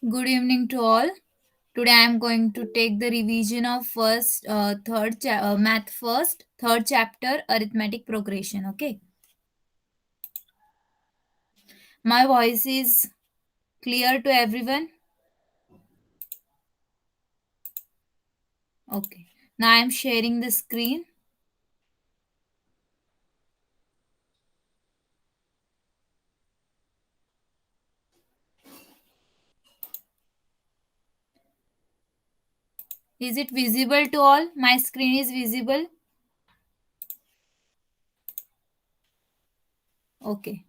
Good evening to all. Today I am going to take the revision of math first, third chapter, arithmetic progression. Okay. My voice is clear to everyone. Okay. Now I am sharing the screen. Is it visible to all? My screen is visible. Okay.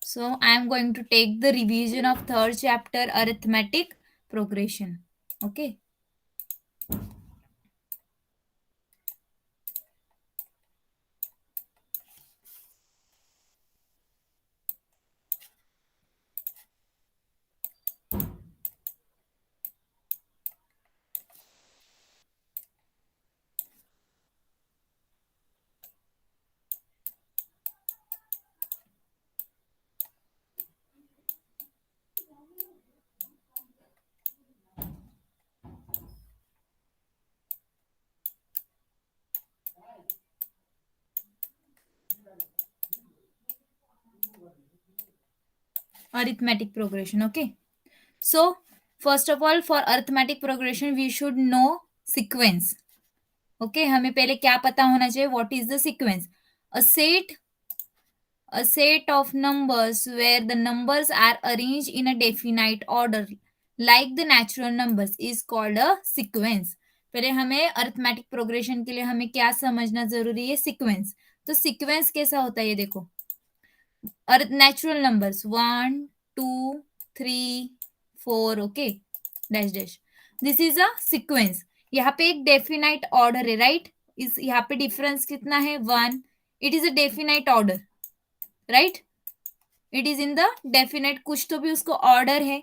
So I am going to take the revision of third chapter, arithmetic progression. Okay. Arithmetic progression. Okay. So, first of all, for arithmetic progression, we should know sequence. Okay, हमें पहले क्या पता होना चाहिए? What is the sequence? A set, a set of numbers where the numbers are arranged in a definite order, like the natural numbers, is called a sequence. पहले हमें arithmetic progression के लिए हमें क्या समझना जरूरी है? सीक्वेंस. तो सीक्वेंस कैसा होता है ये देखो. Natural numbers 1 2 3 4. Okay, dash dash. This is a sequence. यहाँ पे एक डेफिनाइट ऑर्डर है, राइट? इस यहाँ पे डिफरेंस कितना है? 1. It is a definite order, right? It is in the definite, कुछ तो भी उसको ऑर्डर है,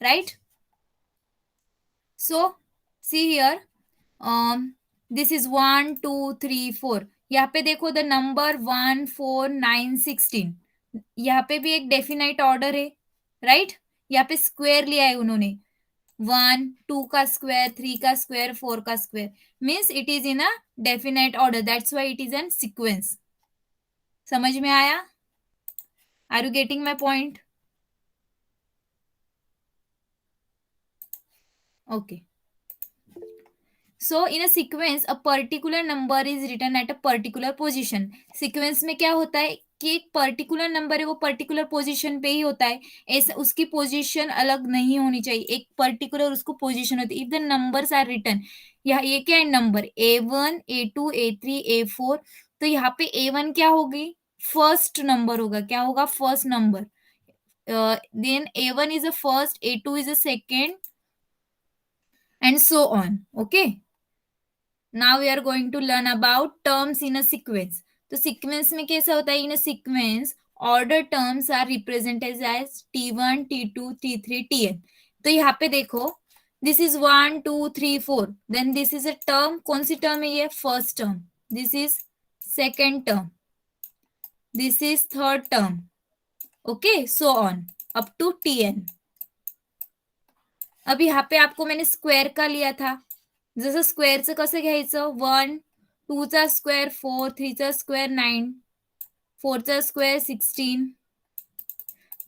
right? So see here, this is 1 2 3 4. यहाँ पे देखो द नंबर 1 4 9 16. यहाँ पे भी एक डेफिनाइट ऑर्डर है, राइट? यहाँ पे स्क्वायर लिया है उन्होंने. 1 2 का स्क्वायर, 3 का स्क्वायर, 4 का square. Means it is in a definite order. That's why it is an sequence. समझ में आया? Are you getting my point? Okay. So in a sequence a particular number is written at a particular position. Sequence में क्या होता है कि एक particular number है, वो पर्टिकुलर पोजीशन पे ही होता है. ऐसा उसकी पोजीशन अलग नहीं होनी चाहिए, एक पर्टिकुलर उसको पोजीशन होती है. If the numbers are written, यहाँ ये क्या है? Number A1 A2 A3 A4. तो यहाँ पे A1 क्या होगी? फर्स्ट नंबर होगा. क्या होगा? First number. Then A1 is a first, A2 is a second, and so on. Okay. Now we are going to learn about terms in a sequence. तो sequence में कैसा होता है? In a sequence order terms are represented as T1 T2 T3 Tn. तो यहाँ पे देखो, this is 1 2 3 4. Then this is a term. कौन सी टर्म है ये? First term. This is second term. This is third term. Okay, so on up to Tn. अब यहाँ पे आपको मैंने स्क्वेअर का लिया था. जसं स्क्वेअरचं कसं घ्यायचं? 1 2चा स्क्वेअर 4, 3चा स्क्वेअर 9, 4चा स्क्वेअर 16.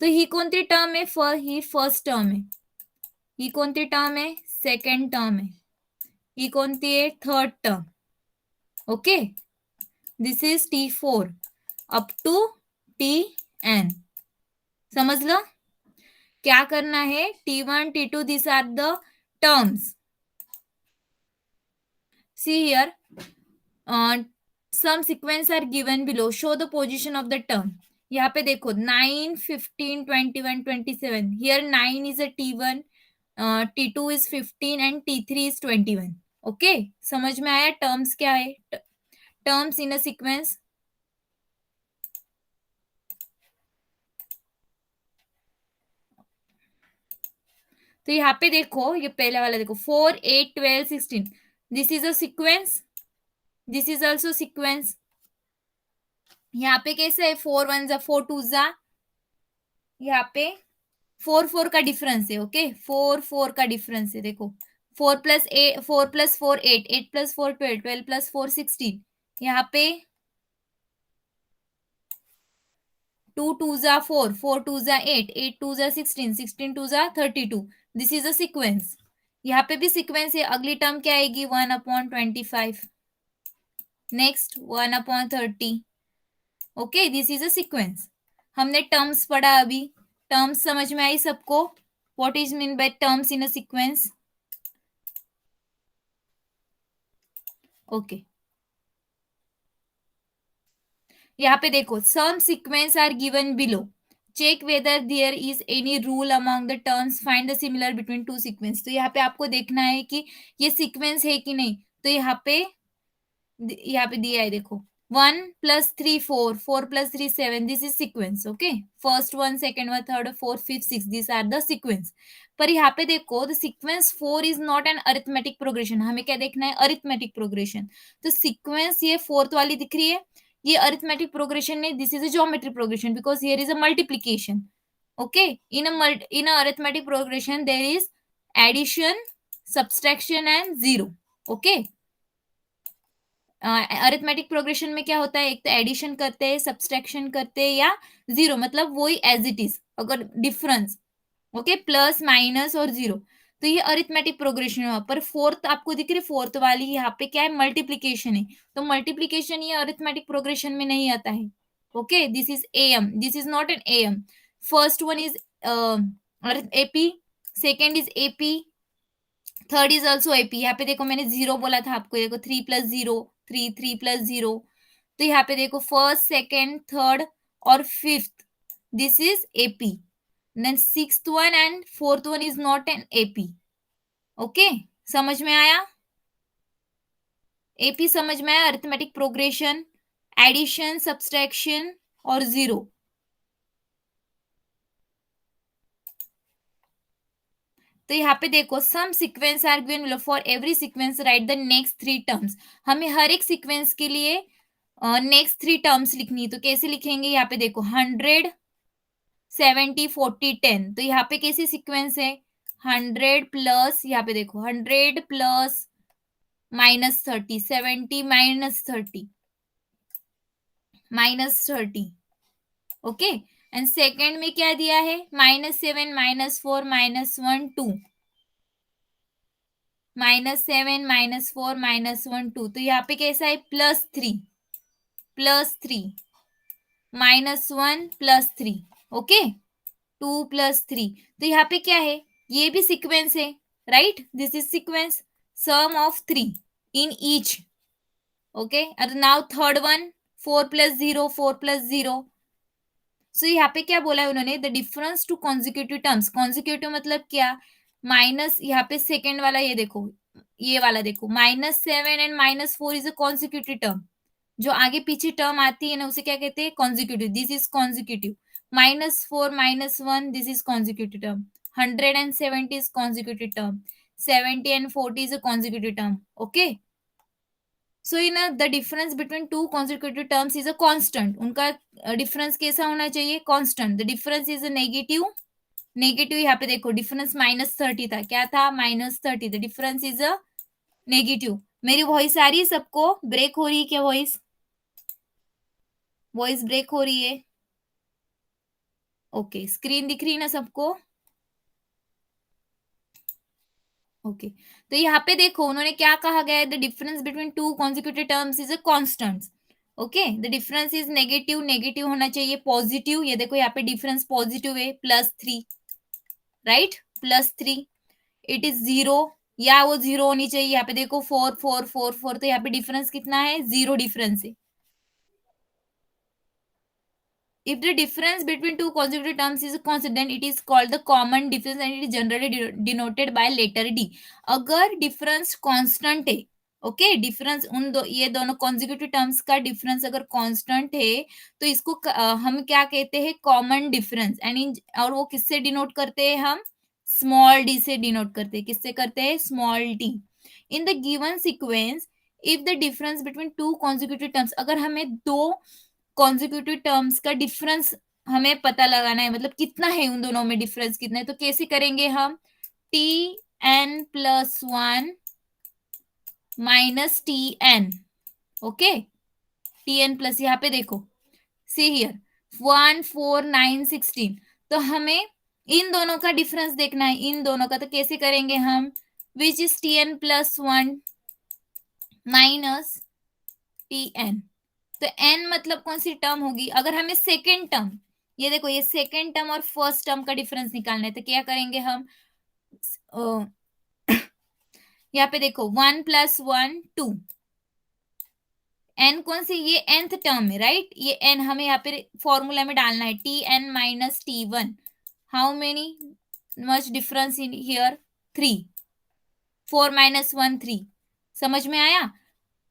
तो ही कोणती टर्म आहे? ही फर्स्ट टर्म आहे. ही कोणती टर्म आहे? सेकंड टर्म आहे. ही कोणती आहे? Third term. Okay. This is T4 up to Tn. समजलं? क्या करना है? T1 T2 this are the terms. See here, some sequence are given below. Show the position of the term. यहाँ पे देखो 9 15 21 27. Here 9 is a T1, T2 is 15 and T3 is 21. Okay, समझ में आया टर्म्स क्या है? Terms in a sequence. तो यहाँ पे देखो, ये पहला वाला देखो 4 8 12 16. दिस is a sequence. This is also sequence. यहाँ पे कैसे है? 4 1 जा 4 2 जा. यहाँ पे 4 4 का डिफरेंस है, ओके, 4 4 का डिफरेंस है, देखो 4 + 4 8, 8 + 4 12, 12 + 4 16, यहाँ पे 2 2 जा 4, 4 2 जा 8, 8 2 जा 16, 16 2 जा 32, दिस इज अ सीक्वेंस। यहाँ पे भी सीक्वेंस है, अगली टर्म क्या आएगी, 1/25, next 1/30, okay, this is a sequence. हमने टर्म्स पढ़ा अभी, टर्म्स समझ में आई सबको, what is mean by terms in a sequence, okay. यहाँ पे देखो, some sequence are given below, check whether there is any rule among the terms, find the similar between two sequence. तो यहाँ पे आपको देखना है कि ये सीक्वेंस है कि नहीं। तो यहाँ पे दिया है, देखो 1 + 3 4, 4 + 3 7, this is sequence, okay. First one, second one, third, fourth, fifth, six, this are the sequence. पर यहाँ पे देखो, the sequence 4 is not an arithmetic progression, हमें क्या देखना है, अरिथमेटिक प्रोग्रेशन। तो सीक्वेंस ये फोर्थ वाली दिख रही है, ये अरिथमेटिक प्रोग्रेशन नहीं, this is a geometric progression, because here is a multiplication, okay. In a arithmetic progression there is addition, subtraction end Ziro, okay. Arithmetic progression में क्या होता है, एक तो एडिशन करते हैं, सब्सट्रैक्शन करते हैं, या जीरो, मतलब वही एज इट इज, अगर डिफरेंस, ओके, प्लस माइनस और जीरो। तो ये अरिथमेटिक प्रोग्रेशन हुआ, पर फोर्थ आपको दिख रही है, फोर्थ वाली यहाँ पे क्या है, मल्टीप्लीकेशन है। तो मल्टीप्लीकेशन ये अरिथमेटिक प्रोग्रेशन में नहीं आता है, okay. This is M, this is not an M. First one is AP, second is AP, third is also AP. यहाँ पे देखो, मैंने जीरो बोला था आपको, देखो 3 + 0, 3 3 + 0। तो यहाँ पे देखो, फर्स्ट, सेकेंड, थर्ड और fifth, this is AP. Then sixth one and fourth one is not an AP, okay. समझ में आया, एपी समझ में आया, अरिथमेटिक प्रोग्रेशन, एडिशन, सब्सट्रैक्शन और जीरो। तो यहाँ पे देखो, some sequence are given below, for every sequence write the next 3 terms. हमें हर एक सीक्वेंस के लिए नेक्स्ट 3 टर्म्स लिखनी है। तो कैसे लिखेंगे, यहाँ पे देखो 100 70 40 10। तो यहाँ पे कैसे सीक्वेंस है, 100 प्लस, यहाँ पे देखो 100 प्लस -30, 70 -30, -30, ओके। एंड सेकेंड में क्या दिया है, -7 -4 -1 2, -7 -4 -1 2। तो यहाँ पे कैसा है, +3 +3 -1 +3, ओके, 2 + 3। तो यहाँ पे क्या है, ये भी सीक्वेंस है, right, this is sequence, sum of 3 in each, okay. और नाउ थर्ड वन, 4 + 0, 4 + 0। सो यहाँ पे क्या बोला है उन्होंने, the difference to consecutive terms, consecutive मतलब क्या, माइनस, यहाँ पे सेकेंड वाला, ये देखो, ये वाला देखो, -7 end -4 is a consecutive term. जो आगे पीछे टर्म आती है ना, उसे क्या कहते हैं, consecutive, this is consecutive. -4 -1, this is consecutive term. 170 is consecutive term. 70 and 40 is a consecutive term, okay. So in the difference between two consecutive terms is a constant, उनका डिफरेंस कैसा होना चाहिए, constant. The difference is a negative, negative, यहाँ पे देखो difference -30 था, क्या था, -30, the difference is a negative. मेरी वॉइस आ रही है सबको, ब्रेक हो रही है क्या, वॉइस, वॉइस ब्रेक हो रही है, ओके। स्क्रीन दिख रही है ना सबको, ओके। तो यहाँ पे देखो, उन्होंने क्या कहा गया है, the difference between two consecutive terms is a constant, okay. The difference is negative, negative होना चाहिए, पॉजिटिव, ये देखो यहाँ पे डिफरेंस पॉजिटिव है, +3, राइट, +3। इट इज जीरो, या वो जीरो होनी चाहिए, यहाँ पे देखो 4 4 4 4, तो यहाँ पे डिफरेंस कितना है, जीरो डिफरेंस है। If the difference between two consecutive terms is constant, then it is called the common difference and it is generally denoted by letter D. अगर difference constant है, ओके, डिफरेंस उन दो, ये दोनों कॉन्जिक्यूटिव टर्म्स का difference अगर constant है, तो इसको हम क्या कहते हैं, कॉमन डिफरेंस। एंड और वो किससे डिनोट करते हैं, हम स्मॉल डी से डिनोट करते हैं, किससे करते हैं, small D. In the given sequence, if the difference between two consecutive terms, अगर हमें दो कॉन्जिक्यूटिव टर्म्स का डिफरेंस हमें पता लगाना है, मतलब कितना है उन दोनों में डिफरेंस कितना है। तो कैसे करेंगे हम, Tn+1 minus Tn, okay, Tn plus, यहाँ पे देखो, सी हियर 1 4 9 16, तो हमें इन दोनों का डिफरेंस देखना है, इन दोनों का। तो कैसे करेंगे हम, which is Tn+1 minus Tn। तो n मतलब कौन सी टर्म होगी, अगर हमें सेकेंड टर्म, ये देखो, ये सेकेंड टर्म और फर्स्ट टर्म का डिफरेंस निकालना है, तो क्या करेंगे हम, अ, यहाँ पे देखो 1+1 2, एन कौन सी, ये nth टर्म है, राइट, ये n हमें यहाँ पे फॉर्मूला में डालना है, Tn-T1। How many much difference in here, 3, 4-1 3। समझ में आया,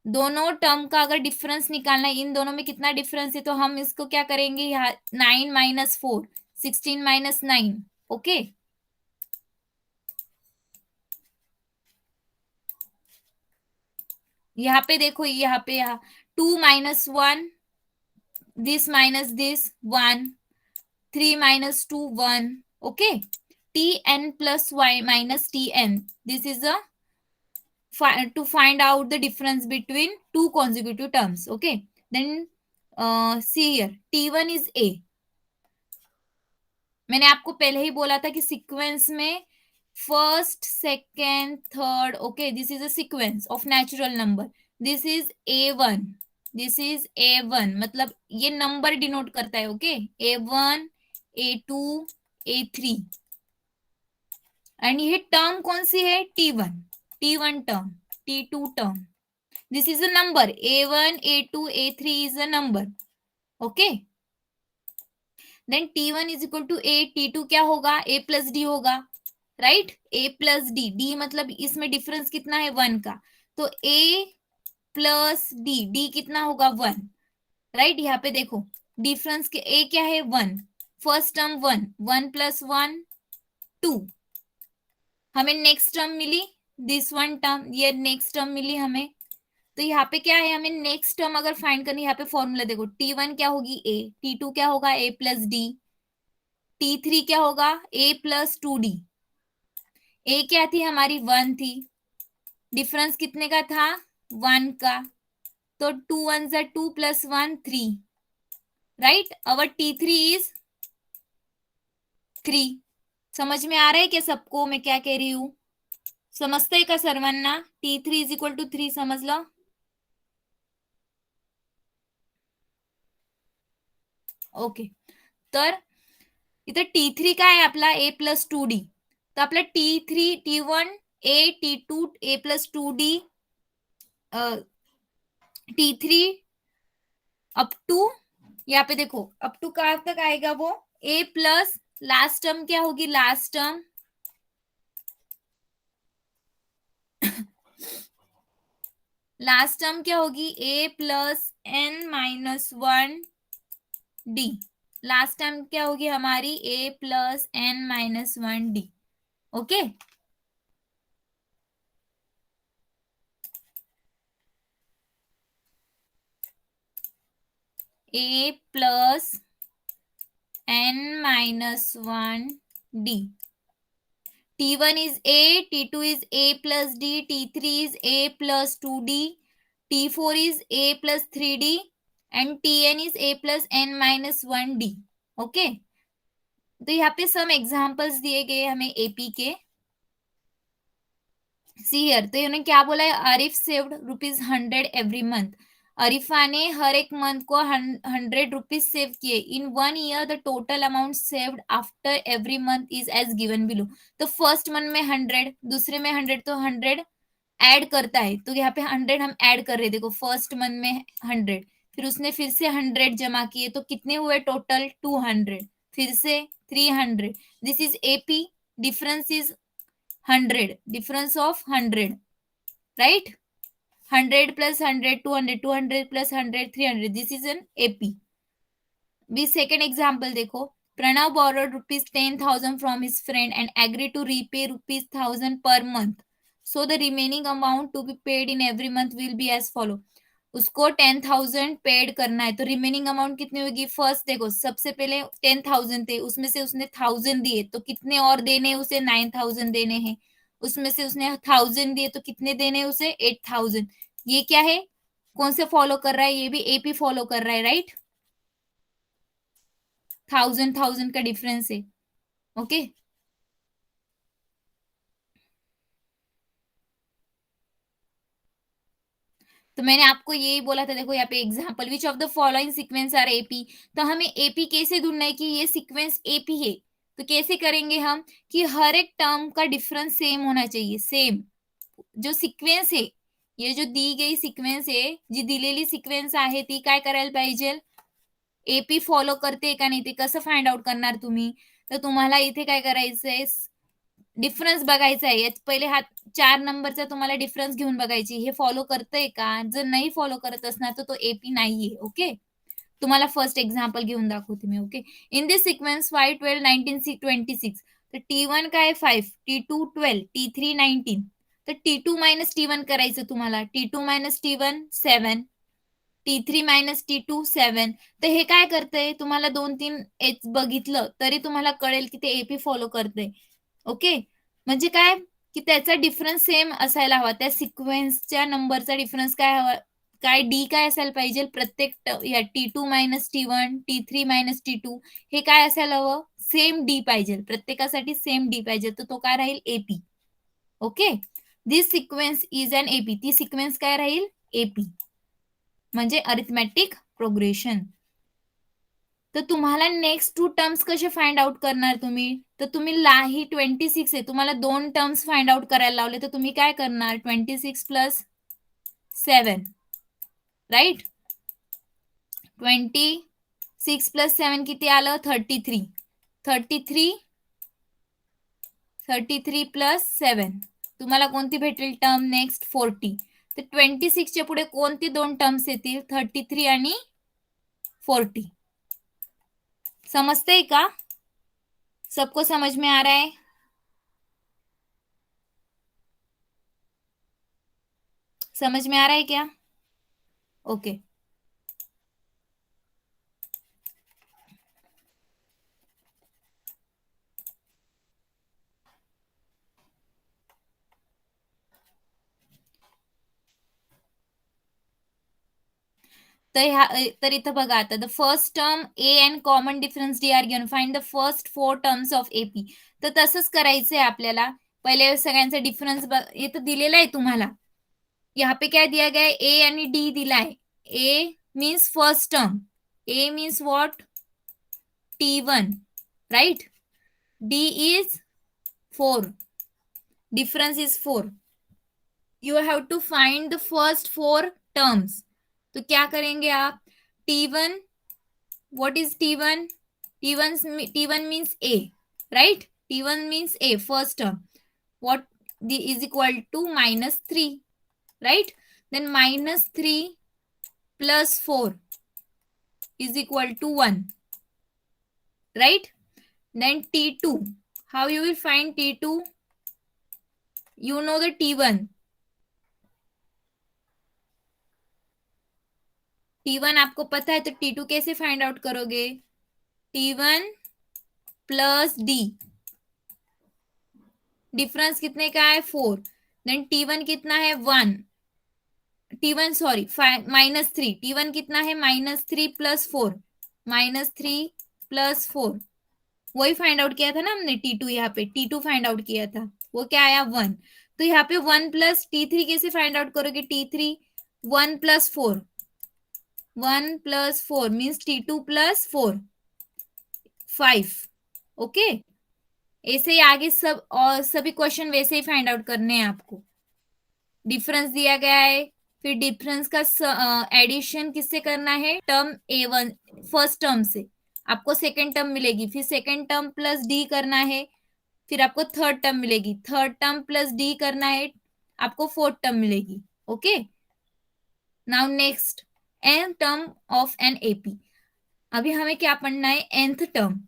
दोनों टर्म का अगर डिफरेंस निकालना है, इन दोनों में कितना डिफरेंस है, तो हम इसको क्या करेंगे, यहाँ 9-4, 16-9, ओके। यहाँ पे देखो, यहाँ पे, यहाँ 2-1, दिस 1, 3-2 1, okay. Tn+y-Tn, this is a to find out the difference between two consecutive terms, okay. Then see here, T1 is a, मैंने आपको पहले ही बोला था कि सीक्वेंस में first second third, okay, this is a sequence of natural number, this is A1, this is A1, मतलब ये number denote करता है, okay, A1 A2 A3, and ये टर्म कौन सी है, T1, T1 term, T2 term, this is a number, A1 A2 A3 is a number, okay. Then T1 is equal to A, T2 क्या होगा, A+D होगा, right, A+D, D मतलब इसमें difference कितना है, 1 का, तो A+D, D कितना होगा, 1, राइट। यहाँ पे देखो डिफरेंस के A क्या है, 1, फर्स्ट टर्म 1, 1+1 2, हमें नेक्स्ट टर्म मिली, दिस वन टर्म, ये नेक्स्ट टर्म मिली हमें। तो यहाँ पे क्या है, हमें नेक्स्ट टर्म अगर फाइंड करनी है, यहाँ पे फॉर्मूला देखो, T1 क्या होगी A, T2 क्या होगा A+D, T3 क्या होगा A+2D, A क्या थी हमारी, 1 थी, डिफरेंस कितने का था, 1 का, तो 2 1 2 + 1 3, राइट, अवर T3 इज 3। समझ में आ रहा है क्या सबको मैं क्या कह रही हूँ, समझते है का सर्वन्ना, T3 इज इक्वल टू 3, समझ लो, ओके। तर इथं T3 काय आहे आपला, A+2D, तर आपला T3 T1 A, T2 A+2D, T3 up to, यहाँ पे देखो अप टू कहाँ तक आएगा वो, A+, लास्ट टर्म क्या होगी, लास्ट टर्म लास्ट टर्म क्या होगी, A+n-1D, लास्ट टर्म क्या होगी हमारी, A+n-1D, okay. A+n-1D, T1 is A, T2 is A+D, T3 is A+2D, T4 is A+3D, and Tn is A+n-1D, okay. तो यहाँ पे सम एग्जाम्पल्स दिए गए हमें एपी के, सी हियर, तो इन्होंने क्या बोला है, Arif saved ₹100 every month, Arifa ने हर एक मंथ को 100 रुपीज सेव किए, in 1 year the total amount saved after every month is as given below. तो फर्स्ट मंथ में 100, दूसरे में 100, तो 100 ऐड करता है, तो यहाँ पे 100 हम ऐड कर रहे हैं, देखो फर्स्ट मंथ में 100, फिर उसने फिर से 100 जमा किए, तो कितने हुए टोटल, 200, फिर से 300, this is AP, difference is 100, difference of 100, right, 100 plus 100 200, 200 plus 100 300, this is an AP। भी second example देखो, Pranav borrowed ₹10,000 from his friend and agreed to repay ₹1,000 per month, so the remaining amount to be paid in every month will be as follow। उसको 10,000 paid करना है, तो remaining amount कितनी होगी? First देखो, सबसे पहले 10,000 थे, उसमें से उसने 1,000 दिए, तो कितने और देने हैं उसे? 9,000 देने हैं। उसमें से उसने 1,000 दिए, तो कितने देने हैं उसे? 8,000। ये क्या है? कौन से फॉलो कर रहा है? ये भी एपी फॉलो कर रहा है, राइट? 1,000 का डिफरेंस है। ओके, तो मैंने आपको यही बोला था, देखो यहाँ पे example, which of the following sequence are AP. तो हमें एपी कैसे ढूंढना है कि ये सीक्वेंस एपी है? तो कैसे करेंगे हम कि हर एक टर्म का डिफरेंस सेम होना चाहिए, सेम। जो सिक्वेन्स आहे, ये जो दी गई सिक्वेन्स आहे, जी दिलेली सिक्वेन्स आहे ती काय करायला पाहिजे? एपी फॉलो करते का नाही, ते कसं फाइंड आउट करणार तुम्ही? तर तुम्हाला इथे काय करायचंय, डिफरन्स बघायचा आहे. यात पहिले हा 4 नंबरचा तुम्हाला डिफरन्स घेऊन बघायची. हे फॉलो करतंय का? जर नाही फॉलो करत असणार, तर तो एपी नाहीये. ओके. तुम्हाला फर्स्ट एक्झाम्पल घेऊन दाखवते मी. ओके. In this sequence 5, 12, 19, 26. तर T1 काय 5, T2 12, T3 19. तर T2 मायनस T1 करायचं तुम्हाला. T2 minus T1 7, T3 minus T2 7. तर हे काय करतंय? तुम्हाला 2-3 एच बघितलं तरी तुम्हाला कळेल की ते एपी फॉलो करतंय. ओके. म्हणजे काय, की त्याचा डिफरन्स सेम असायला हवा. त्या सिक्वेन्सच्या नंबरचा डिफरन्स काय हवा? काय डी काय असायला पाहिजे? प्रत्येक या T2 minus T1, T3 minus T2 हे काय असायला हवं? सेम डी पाहिजे. प्रत्येकासाठी सेम डी पाहिजे. तर तो काय राहील? AP. Okay. This sequence is an AP. ती सिक्वेन्स काय राहील? एपी. म्हणजे अरिथमॅटिक प्रोग्रेशन. तर तुम्हाला नेक्स्ट 2 टर्म्स कसे फाइंड आउट करणार तुम्ही? तर तुम्ही ही 26 आहे. तुम्हाला 2 टर्म्स फाइंड आउट करायला लावले, तर तुम्ही काय करणार? 26 प्लस 7, राइट? 26 प्लस 7 किती आलं? 33. 33 33 प्लस 7 तुम्हाला कोणती भेटेल टर्म? नेक्स्ट 40. तर 26 च्या पुढे कोणती 2 टर्म्स येतील? 33 आणि 40. समजतंय का? सबको समझ में आ रहा है? समझ में आ रहा है क्या? ओके. तर इथं बघा आता, the first term A and common difference D are given, find the first 4 terms of AP. तर तसंच करायचंय आपल्याला. पहिले सगळ्यांचा डिफरन्स इथं दिलेला आहे तुम्हाला. यहाँ पे क्या दिया गया है? ए यानी डी दिला है. A means first term. A means what? T1, right? D is 4. Difference is 4. You have to find the first 4 terms. तो क्या करेंगे आप? T1, what is T1? T1 means A, right? T1 means A, first term. What is equal to -3, right? Then -3 plus 4 is equal to 1, right? Then T2. How you will find T2? You know the T1. T1 आपको पता है, तो T2 कैसे find out करोगे? T1 plus D. Difference कितने का है? 4. Then T1 कितना है? 1. T1 sorry -3. T1 कितना है? -3 प्लस 4. -3 प्लस 4. वही फाइंड आउट किया था ना हमने. T2 यहाँ पे T2 फाइंड आउट किया था. वो क्या आया? 1. तो यहाँ पे 1 प्लस T3 कैसे फाइंड आउट करोगे? T3 1 plus 4. 1 plus 4 means T2 plus 4 5. Okay. ऐसे ही आगे सब और सभी क्वेश्चन वैसे ही फाइंड आउट करने हैं आपको. डिफरेंस दिया गया है, फिर डिफरेंस का एडिशन किससे करना है? टर्म A1 फर्स्ट टर्म से आपको सेकेंड टर्म मिलेगी, फिर सेकेंड टर्म प्लस डी करना है, फिर आपको थर्ड टर्म मिलेगी, थर्ड टर्म प्लस डी करना है, आपको फोर्थ टर्म मिलेगी. Okay. Now next N term of an AP. अभी हमें क्या पढ़ना है? nth term.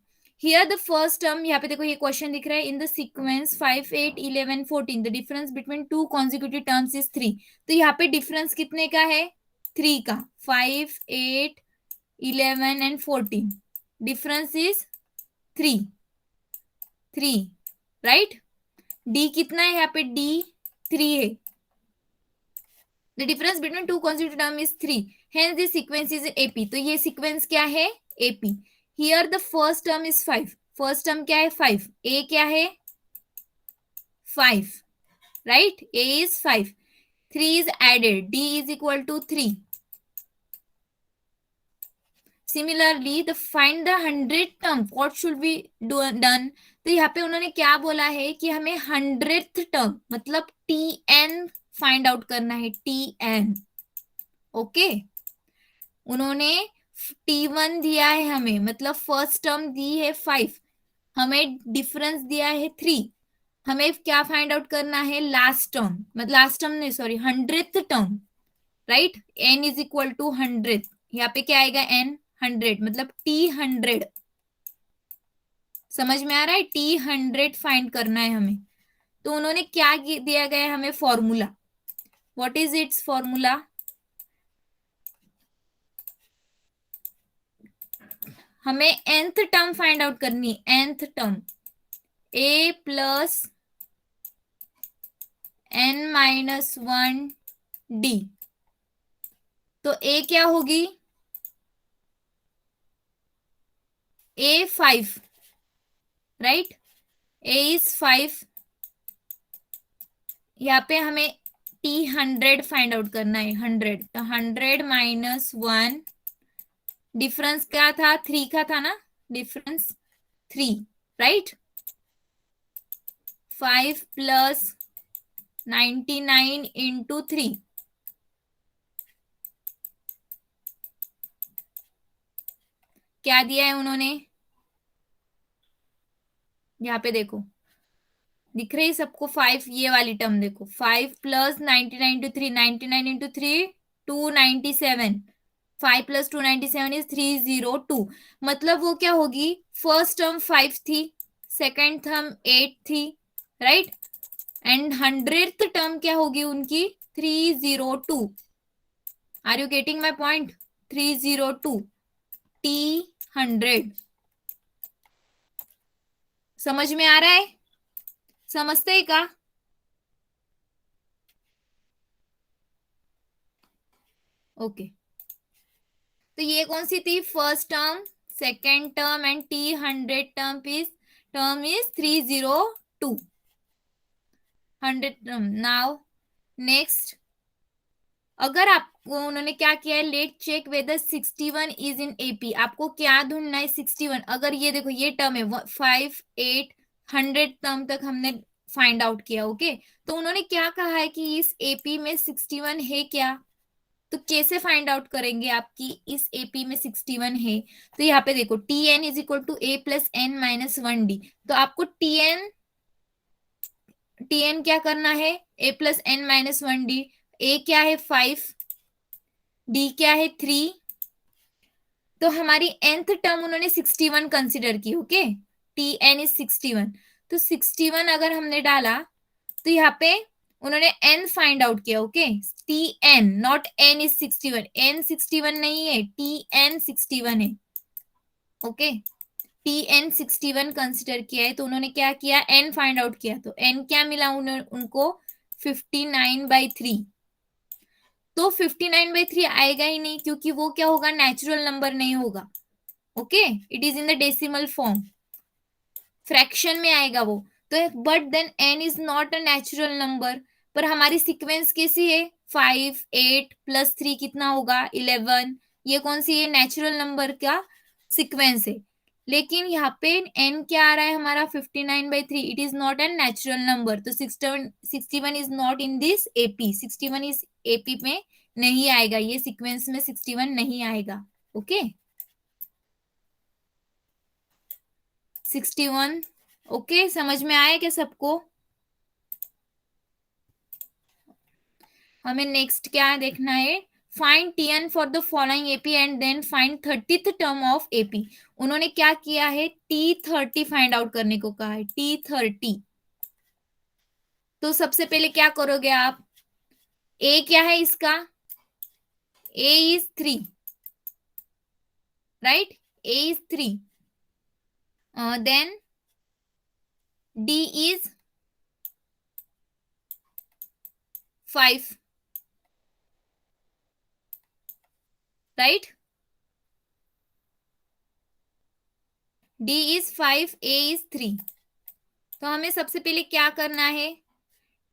Here the first term, यहाँ पे देखो ये क्वेश्चन दिख रहा है. In the sequence 5, 8, 11, 14 the difference between 2 consecutive terms is 3. तो यहाँ पे डिफरेंस कितने का है? 3 का, 5, 8, 11 end 14, difference is 3, 3, right. D कितना है यहाँ पे, डी 3 है। The difference between to constitutive term is 3, hence this sequence is AP. तो ये सीक्वेंस क्या है, AP. Here the first term is 5, first term क्या है 5, ए क्या है 5, right, A is 5, 3 is added, d is equal to 3. Similarly, the find the 100th term, what should be done? तो यहाँ पे उन्होंने क्या बोला है कि हमें 100th टर्म मतलब tn फाइंड आउट करना है, tn, ओके। उन्होंने t1 दिया है हमें, मतलब फर्स्ट टर्म दी है 5, हमें डिफरेंस दिया है 3, हमें क्या फाइंड आउट करना है, लास्ट टर्म, मतलब लास्ट टर्म नहीं, sorry, 100th term, right. n is equal to 100, यहाँ पे क्या आएगा n 100, मतलब t100, समझ में आ रहा है, t100 फाइंड करना है हमें। तो उन्होंने क्या दिया गया है हमें, formula, what is it's formula, हमें nth टर्म फाइंड आउट करनी है, nth term a plus n-1 d। तो a क्या होगी, a 5, राइट, a इज 5, यहाँ पे हमें t100 फाइंड आउट करना है, 100, तो 100 - 1, डिफरेंस क्या था, 3 का था ना, डिफरेंस 3, राइट। 5 प्लस 99 इंटू 3, क्या दिया है उन्होंने, यहाँ पे देखो दिख रही है सबको 5, ये वाली टर्म देखो, 5 plus 99 into 3, 99 into 3 297, 5 plus 297 is 302, मतलब वो क्या होगी, फर्स्ट टर्म 5 थी, सेकेंड टर्म 8 थी, राइट, एंड 100th टर्म क्या होगी उनकी, 302। Are you getting my point, 302, t100, समझ में आ रहा है, समझते ही का, ओके। तो ये कौन सी थी, first term, second term and t100 term is 302, 100 term. Now next, अगर आपको उन्होंने क्या किया है, let check whether 61 is in AP, आपको क्या ढूंढना है, 61, अगर ये देखो ये टर्म है 5, 8, 100 टर्म तक हमने फाइंड आउट किया, ओके। तो उन्होंने क्या कहा है कि इस एपी में 61 है क्या, तो कैसे फाइंड आउट करेंगे आपकी इस एपी में 61 है, तो यहाँ पे देखो tn is equal to a plus n-1d, तो आपको tn क्या करना है, a प्लस n-1d, a क्या है 5, d क्या है 3, तो हमारी nth टर्म उन्होंने 61 कंसिडर की, ओके, tn इज 61, तो 61 अगर हमने डाला तो यहाँ पे उन्होंने n फाइंड आउट किया, okay, tn not n is 61, n 61 नहीं है, tn 61 है, ओके, tn 61 कंसिडर किया है, तो उन्होंने क्या किया, n फाइंड आउट किया, तो n क्या मिला उनको 59/3, तो 59/3 आएगा ही नहीं, क्योंकि वो क्या होगा, नेचुरल नंबर नहीं होगा, okay, it is in the decimal form, fraction में आएगा वो, तो but then n is not a natural number, पर हमारी सीक्वेंस कैसी है, 5, 8 प्लस 3 कितना होगा, 11, ये कौन सी है, नेचुरल नंबर का सीक्वेंस है, लेकिन यहाँ पे n क्या आ रहा है हमारा 59/3, it is not N natural number, तो 61 is not in this AP, 61 is AP में नहीं आएगा, ये सीक्वेंस में 61 नहीं आएगा, ओके, 61, ओके, समझ में आया क्या सबको। हमें नेक्स्ट क्या देखना है, find tn for the following AP and then find 30th term of AP, उन्होंने क्या किया है, t30 फाइंड आउट करने को कहा है, t30, तो सबसे पहले क्या करोगे आप, a क्या है इसका, A is 3, right? A is 3. Then D is 5, right? D is 5, A is 3. तो हमें सबसे पहले क्या करना है,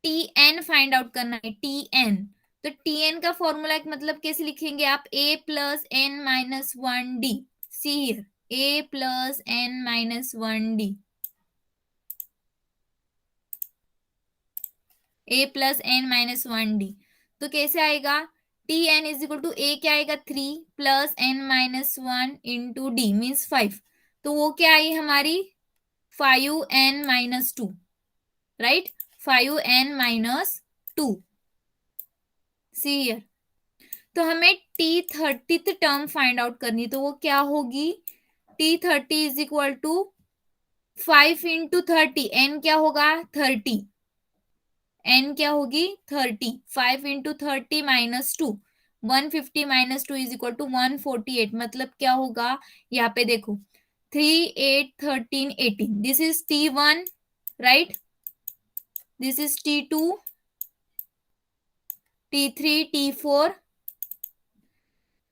टी एन फाइंड आउट करना है, टी एन। तो टी एन का फॉर्मूला मतलब कैसे लिखेंगे आप, a plus n minus one d. See here, a plus n minus one d, A plus n minus one d. तो कैसे आएगा, t N is equal to a क्या आएगा 3 plus n minus one into d means 5। तो वो क्या आई हमारी 5n minus two, right? 5n minus two, see here. तो हमें T 30th term find out करनी, तो वो क्या होगी, T 30 is equal to 5 into 30, N क्या होगा 30, एन क्या होगी 30, 5 into 30 minus two, 150 minus two is equal to 148। मतलब क्या होगा, यहाँ पे देखो 3 8 13 18, दिस is T1, right? This is T2, T3, T4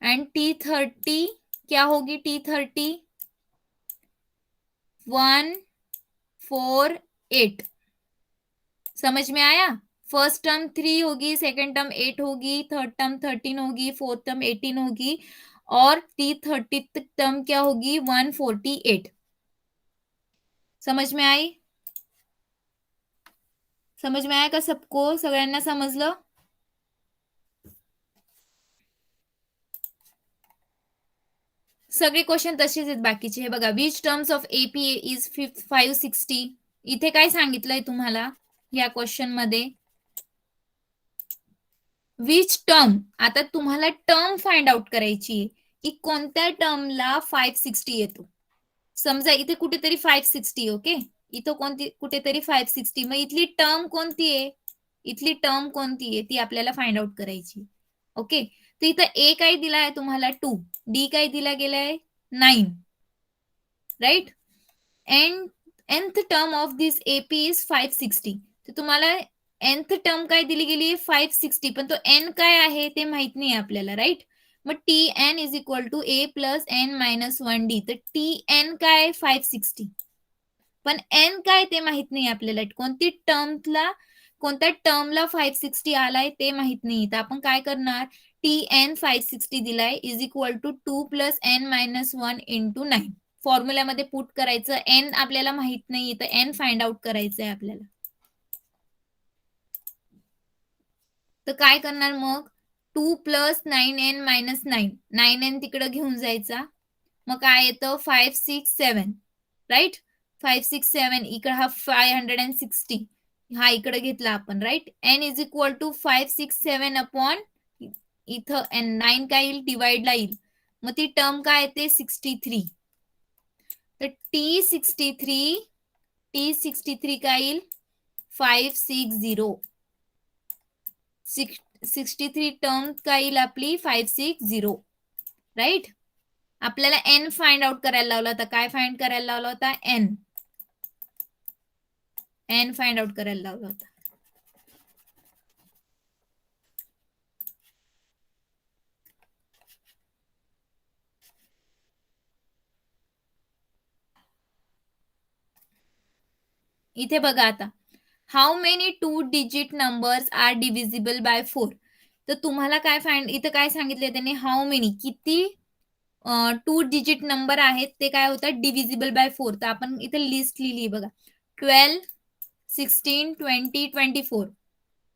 end T30 क्या होगी, T30 148। समझ में आया? फर्स्ट टर्म 3 होगी, सेकेंड टर्म 8 होगी, थर्ड टर्म 13 होगी, फोर्थ टर्म 18 होगी, और T30 टर्म क्या होगी 148। समझ में आई? समझ में आया का सबको, सगळ्यांना समजलं? सगळे क्वेश्चन तसेच आहेत बाकीचे. हे बघा, which terms of APA is 560. इथे काय सांगितलंय तुम्हाला या क्वेश्चन मध्ये, विच टर्म, आता तुम्हाला टर्म फाइंड आउट करायची की कोणत्या टर्मला 560 येतो. समजा इथे कुठेतरी 560, ओके, इथं कोणती कुठेतरी 560, मग इथली टर्म कोणती आहे, इथली टर्म कोणती आहे ती आपल्याला फाइंड आउट करायची. ओके, तर इथं ए काय दिला आहे तुम्हाला 2, डी काय दिला गेलाय 9, right? End nth term of this AP is 560. तर तुम्हाला nth टर्म काय दिली गेली आहे 560, पण तो n काय आहे ते माहित नाही आपल्याला, राइट? मग T N is equal to A plus N minus one D. तर टी एन काय 560, पण एन काय ते माहित नाही आपल्याला, कोणत्या टर्मला 560 आलाय ते माहित नाही. तर आपण काय करणार, टी एन 560 दिलाय is equal to 2 plus N minus one into 9. फॉर्म्युल्यामध्ये पुट करायचं, एन आपल्याला माहित नाही तर एन फाइंड आउट करायचं आहे आपल्याला. तर काय करणार मग, 2 प्लस 9n मायनस 9, 9n तिकडे घेऊन जायचा, मग काय येतं 567, राइट? 567 इकडे हा 560 हा इकडे घेतला आपण, right? n is equal to 567 upon इथं n 9 काय येईल डिवाइडला येईल, मग ती टर्म काय येते 63. तर T63 काय येईल 560, 63 टर्म काय येईल आपली 560, राइट? आपल्याला n फाइंड आउट करायला लावला होता, काय फाइंड करायला लावला होता, n फाइंड आउट करायला लावला होता. इथे बघा आता, how many 2 digit numbers are divisible by 4. तर तुम्हाला काय इथे काय सांगितले त्याने, हाऊ मेनी किती 2 डिजिट नंबर आहेत ते काय होतात डिव्हिजिबल बाय 4. तर आपण इथे लिस्ट लिहिली बघा, 12 16 20 24.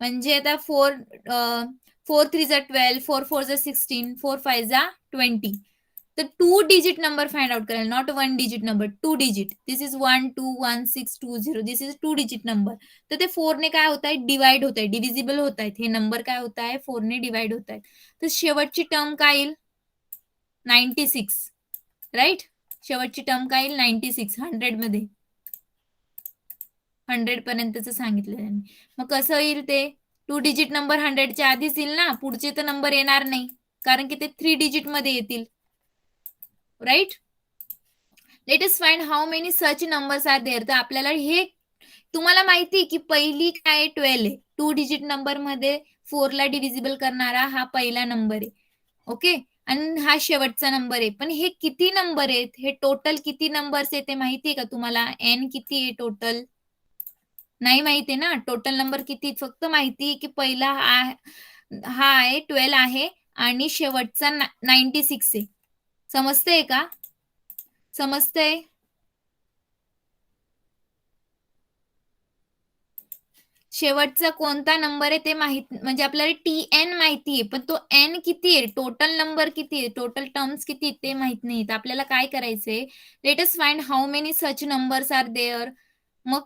म्हणजे आता 4 3 जा 12, 4 4 जा 16, 4 5 जा 20. तर 2 डिजिट नंबर फाइंड आउट करायला, not 1 digit number, 2 digit. This is 1 2 1 6 2 0, this is 2 digit number. तर ते 4 ने काय होत आहे डिवाइड होत आहे, डिव्हिजिबल होत आहेत, हे नंबर काय होत आहे 4 ने डिवाइड होत आहेत. तर शेवटची टर्म काय येईल 96, राइट? शेवटची टर्म काय येईल 96, 100 मध्ये 100 पर्यंतच सांगितलं त्यांनी. मग कसं येईल ते, 2 डिजिट नंबर 100च्या आधीच येईल ना, पुढचे तर नंबर येणार नाही. कारण की ते 3 डिजिट मध्ये येतील. Right. Let us find how many such numbers are there. तर आपल्याला हे तुम्हाला माहिती आहे की पहिली काय 12 आहे. 2 डिजिट नंबर मध्ये 4 ला डिव्हिजिबल करणारा हा पहिला नंबर आहे. ओके. आणि हा शेवटचा नंबर आहे. पण हे किती नंबर आहेत, हे टोटल किती नंबर्स आहे ते माहिती आहे का तुम्हाला? एन किती आहे टोटल? नाही माहिती आहे ना. टोटल नंबर किती? फक्त माहिती आहे की पहिला हा आहे 12 आहे आणि शेवटचा 96 आहे. समजतंय का? समजतंय? शेवटचा कोणता नंबर आहे ते माहित, म्हणजे आपल्याला TN माहिती आहे, पण तो N किती आहे, टोटल नंबर किती आहे, टोटल टर्म्स किती आहेत ते माहित नाही. तर आपल्याला काय करायचंय, let us find how many such numbers are there. मग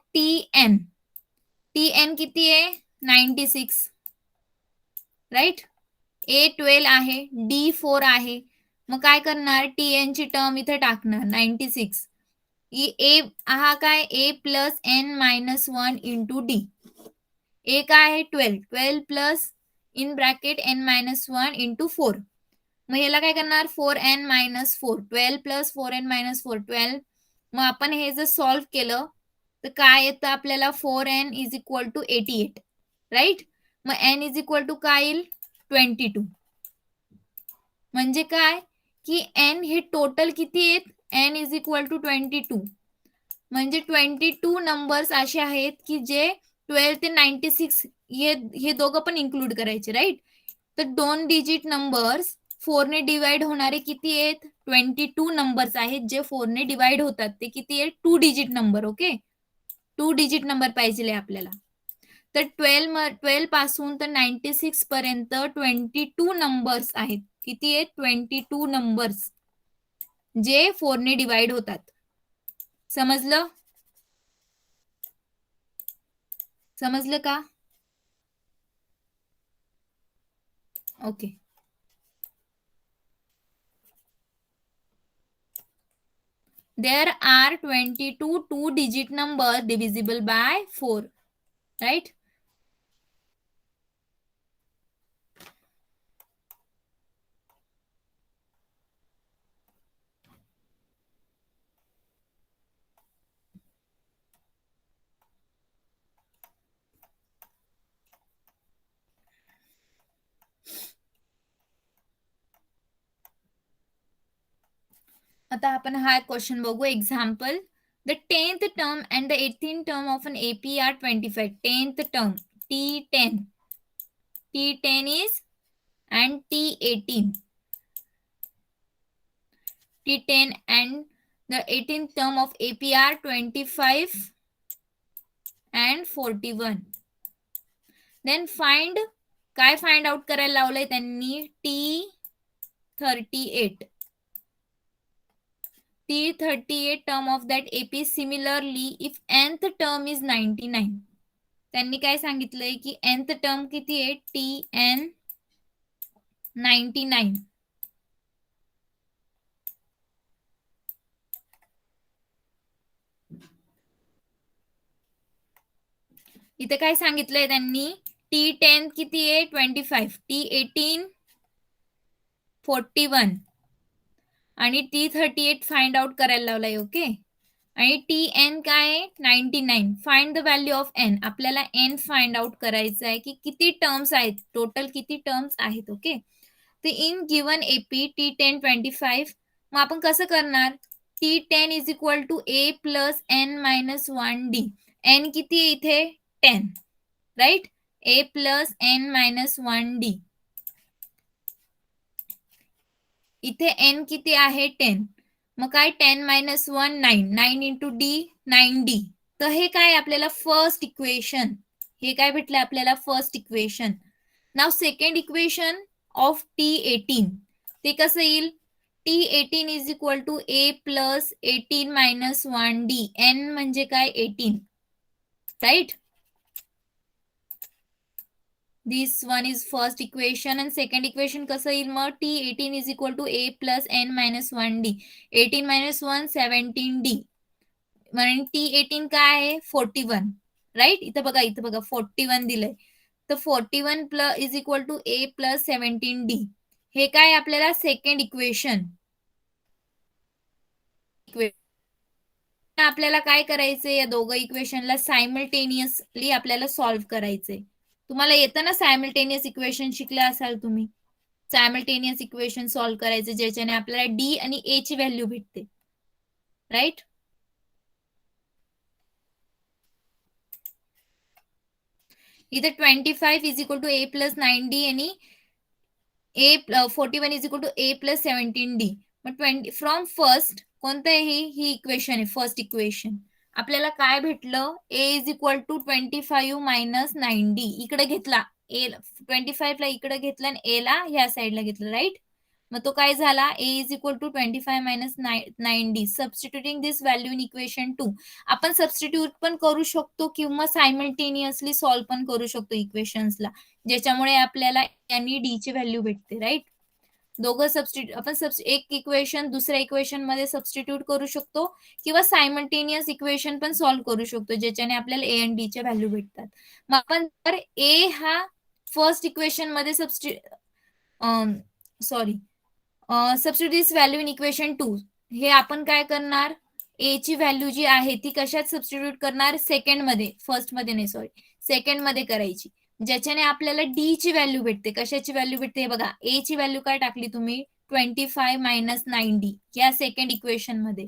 TN किती आहे? 96. राईट. A12 आहे, D4 आहे. मग काय करणार, TN ची टर्म इथे टाकणार 96. ए हा काय, A plus N minus 1 into D. ए काय आहे 12 plus in bracket n minus 1 into 4. मग ह्याला काय करणार, 4n-4, 12 प्लस 4n-4, 12. मग आपण हे जर सॉल्व्ह केलं तर काय येतं आपल्याला, 4n is equal to 88. Right. मग n इज इक्वल टू काय येईल, 22. म्हणजे काय की n हे टोटल किती आहेत, n इज इक्वल टू 22. म्हणजे 22 नंबर्स असे आहेत की जे 12 ते 96 हे दोघं पण इन्क्लूड करायचे. राईट. तर 2 डिजिट नंबर्स 4 ने डिवाइड होणारे किती आहेत, 22 नंबर्स आहेत जे 4 ने डिवाइड होतात. ते किती आहेत, 2 digit number. Okay. 2 digit number पाहिजे आपल्याला. तर 12 पासून तर 96 पर्यंत 22 नंबर्स आहेत. किती आहेत, 22 नंबर्स जे 4 ने डिवाइड होतात. समजलं? समजलं का? Okay. There are 22 two-digit numbers divisible by 4. Right? आता आपण हा क्वेश्चन बघू. Example, the 10th term and the 18th term of an AP are 25. 10th term T10 is and T18 and the 18th term of AP are 25 and 41. Then find, काय find out करायला लावलंय त्यांनी, T38 term of that AP. Similarly, if nth term is 99, त्यांनी काय सांगितलंय की nth term किती आहे, TN 99. इथे काय सांगितलंय त्यांनी, T10 किती आहे, 25, T18 41 आणि T38 फाइंड आउट करायला लावलाय. ओके. आणि TN काय आहे, 99. Find the value of n. आपल्याला n फाइंड आउट करायचं आहे की किती टर्म्स आहेत, टोटल किती टर्म्स आहेत. ओके. तर इन गिवन AP T10 25, मग आपण कसं करणार, T10 is equal to A plus n-1D. n किती आहे इथे, 10. राईट. A plus n-1D. इथे n किती आहे, 10. मग काय, 10-1 9, 9 इंटू D 9D. तर हे काय आपल्याला फर्स्ट इक्वेशन, हे काय भेटलं आपल्याला, first equation. Now second equation of T18, ते कसं येईल, T18 is equal to A plus 18-1D. n म्हणजे काय, 18. Right. This one is first equation. आणि सेकंड इक्वेशन कसं येईल मग, T18 is equal to A plus n-1D. 18-1 17D. म्हणून T18 काय आहे, 41. राईट. इथं बघा 41 दिलंय. तर 41 plus is equal to A plus 17D. हे काय आपल्याला सेकंड इक्वेशन. आपल्याला काय करायचंय, या दोघं इक्वेशनला सायमल्टेनियसली आपल्याला सॉल्व्ह करायचंय. तुम्हाला येतं ना सायमल्टेनियस इक्वेशन, शिकले असाल तुम्ही. सायमल्टेनियस इक्वेशन सॉल्व्ह करायचे ज्याच्याने आपल्याला डी आणि ए ची व्हॅल्यू भेटते, राईट. इथे 25 is equal to A plus 9d आणि a 41 is equal to A plus 17d. मग 20 फ्रॉम फर्स्ट कोणतं आहे, ही इक्वेशन आहे, फर्स्ट इक्वेशन. आपल्याला काय भेटलं, a is equal to 25 minus 9d. इकडे घेतला ए, 25 ला इकडे घेतला आणि ए ला ह्या साईडला घेतलं, राईट. मग तो काय झाला, a is equal to 25 minus 9d. Substituting this value in equation 2. आपण सबस्टिट्यूट पण करू शकतो किंवा सायमल्टेनियसली सॉल्व्ह पण करू शकतो इक्वेशन्सला, ज्याच्यामुळे आपल्याला आणि डी ची व्हॅल्यू भेटते, राईट. दोघं आपण एक इक्वेशन दुसऱ्या इक्वेशन मध्ये सबस्टिट्यूट करू शकतो किंवा सायमल्टेनियस इक्वेशन पण सॉल्व्ह करू शकतो, ज्याच्याने आपल्याला ए आणि डी च्या व्हॅल्यू भेटतात. मग आपण जर ए हा फर्स्ट इक्वेशन मध्ये substitute this value in equation 2. हे आपण काय करणार, ए ची व्हॅल्यू जी आहे ती कशात सबस्टिट्यूट करणार, सेकंड मध्ये, फर्स्ट मध्ये नाही, सॉरी, सेकंड मध्ये करायची, ज्याच्याने आपल्याला डी ची व्हॅल्यू भेटते. कशाची व्हॅल्यू भेटते, हे बघा, ए ची व्हॅल्यू काय टाकली तुम्ही, 25 मायनस 9d या सेकंड इक्वेशन मध्ये.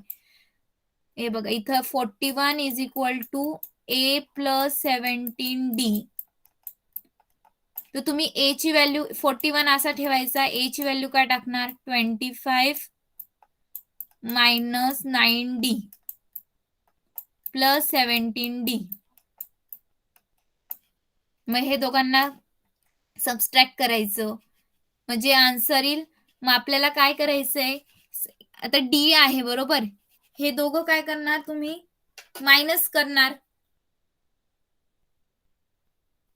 हे बघा इथं 41 is equal to A plus 17d. तर तुम्ही ए ची व्हॅल्यू 41 असा ठेवायचा, ए ची व्हॅल्यू काय टाकणार, 25 मायनस 9d प्लस 17d. मग हे दोघांना सबस्ट्रॅक्ट करायचं म्हणजे आन्सर येईल. मग आपल्याला काय करायचंय, आता डी आहे बरोबर, हे दोघं काय करणार, तुम्ही मायनस करणार.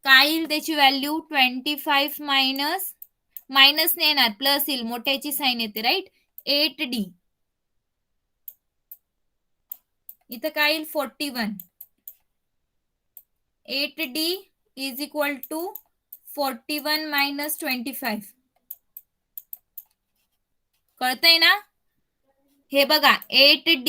काय येईल त्याची व्हॅल्यू, 25 मायनस, मायनस नाही येणार, प्लस येईल, मोठ्याची साईन येते, राईट. 8d. इथं काय येईल, 41. 8d is equal to 41 minus 25. कळतंय ना. हे बघा 8d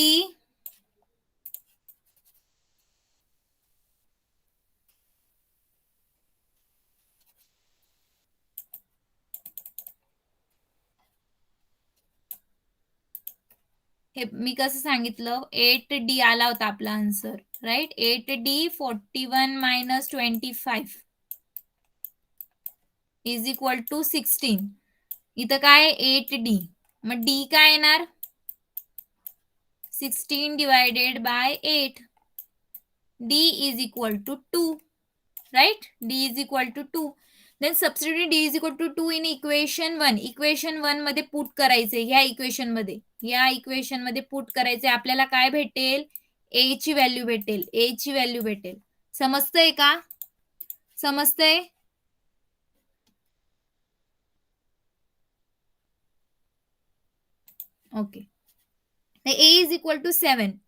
हे मी कसं सांगितलं, 8d आला होता आपला answer, right. 8d 41 minus 25 is equal to 16. इथं काय 8d, मग d काय येणार, 16 divided by 8. d is equal to 2, right. d is equal to 2. Then substitute d is equal to 2 in equation 1. Equation 1 मध्ये पुट करायचे, ह्या इक्वेशन मध्ये put करायचे. आपल्याला काय भेटेल, ए ची व्हॅल्यू भेटेल, ए ची व्हॅल्यू भेटेल. समजतंय का, समजतंय. Okay. a is equal to 7.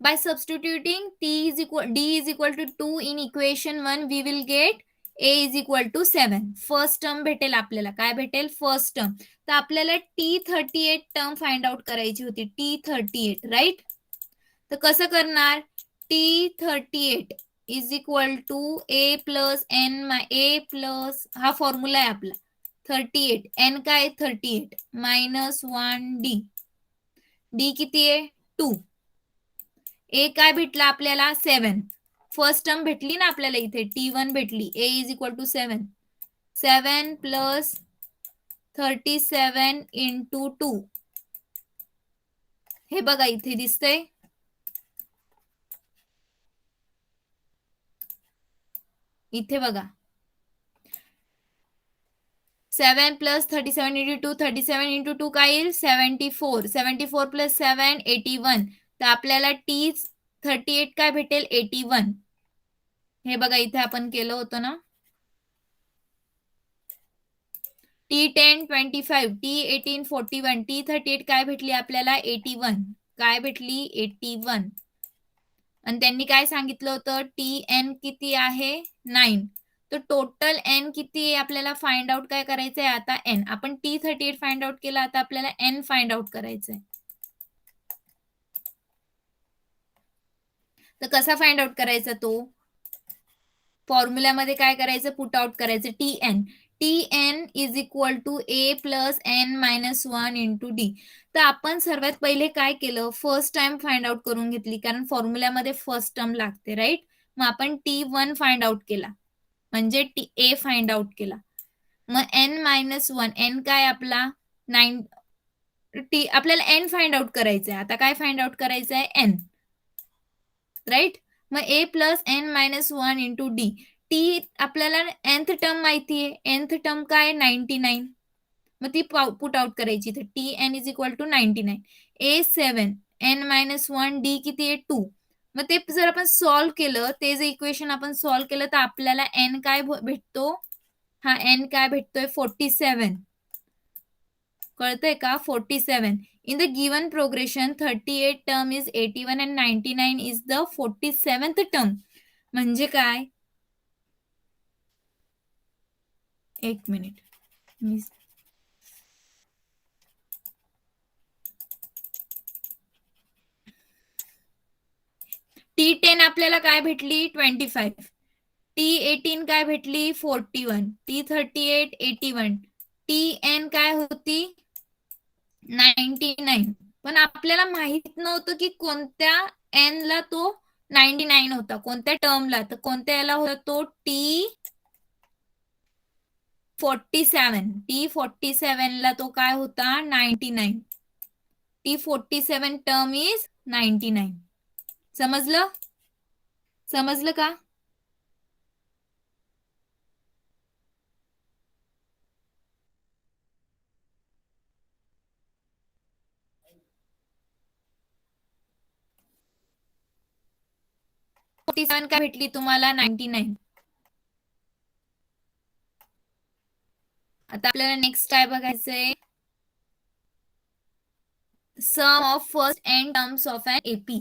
By substituting d is equal to 2 in equation 1, we will get a is equal to 7. First term भेटेल आपल्याला, काय भेटेल, फर्स्ट टर्म. तर आपल्याला T38 टर्म फाइंड आउट करायची होती, T38, राईट. तर कसं करणार, T38 is equal to a plus n, a plus, हा फॉर्म्युला आहे आपला, 38, n काय 38 मायनस 1d. डी किती आहे, 2. ए काय भेटला आपल्याला, 7. फर्स्ट टर्म भेटली ना आपल्याला इथे, T1 भेटली. A is equal to 7. 7 plus 37 into 2. हे बघा इथे दिसतंय, इथे बघा 7 प्लस 37 इंटू 2, 37 इंटू 2 काय येईल, 74. 74 प्लस 7 81. तर आपल्याला T38 काय भेटेल, 81. हे बघा इथे आपण केलं होतं ना, T10 25, T18 41, T38 काय भेटली आपल्याला, 81. काय भेटली, 81. आणि त्यांनी काय सांगितलं होतं, TN किती आहे, 9. तर टोटल एन किती आहे आपल्याला फाइंड आउट काय करायचं आहे आता एन. आपण T38 फाइंड आउट केला, आता आपल्याला एन फाइंड आउट करायचं आहे. तर कसा फाइंड आउट करायचा तो? फॉर्म्युल्यामध्ये काय करायचं, पुट आउट करायचं Tn is equal to A plus N minus 1 into D. तर आपण सर्वात पहिले काय केलं, फर्स्ट टाइम फाइंड आउट करून घेतली, कारण फॉर्म्युल्यामध्ये फर्स्ट टर्म लागते, राईट. मग आपण T1 फाइंड आउट केला, म्हणजे ए फाइंड आउट केला. मग एन मायनस 1, एन काय आपला 9, आपल्याला एन फाइंड आउट करायचं आहे. आता काय फाइंड आउट करायचं आहे, एन, राईट. मग a plus N minus 1 into d. T आपल्याला nth टर्म माहिती आहे, nth टर्म काय 99, मग ती पुट आउट करायची. तर T N is equal to 99. A 7, N minus 1, D किती आहे 2. मग ते जर आपण सॉल्व्ह केलं, ते जे इक्वेशन आपण सॉल्व्ह केलं, तर आपल्याला एन काय भेटतो, हा एन काय भेटतोय 47. कळतंय का, 47. In the given progression, 38 term is 81 and 99 is the 47th term. म्हणजे काय, एक मिनिट, T10 आपल्याला काय भेटली 25, T18 काय भेटली 41, T38 81, TN काय होती 99. पण आपल्याला माहित नव्हतं की कोणत्या एन ला तो 99 होता, कोणत्या टर्मला. तर कोणत्या याला होता तो T47 ला तो काय होता 99. T47 term is 99. समजलं, समजलं का? T47 काय भेटली तुम्हाला 99. आता आपल्याला नेक्स्ट काय बघायचंय, sum of first N terms of an AP.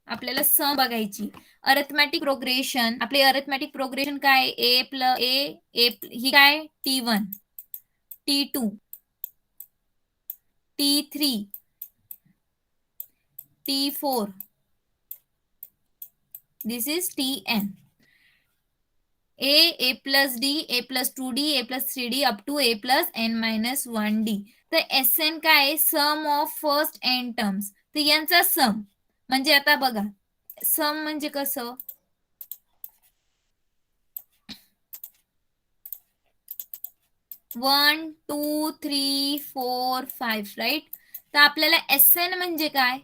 आपल्याला सम बघायची. अरिथमॅटिक प्रोग्रेशन, आपली अरिथमॅटिक प्रोग्रेशन काय, ए प्लस ए ही काय T1, T2, T3, T4, this is Tn. A plus D, A plus 2D, A plus 3D up to A plus N minus 1D. तर S N काय, sum of first N terms. तर यांचा सम म्हणजे, आता बघा सम म्हणजे कसं, 1 2 3 4 5, राईट. तर आपल्याला एस एन म्हणजे काय,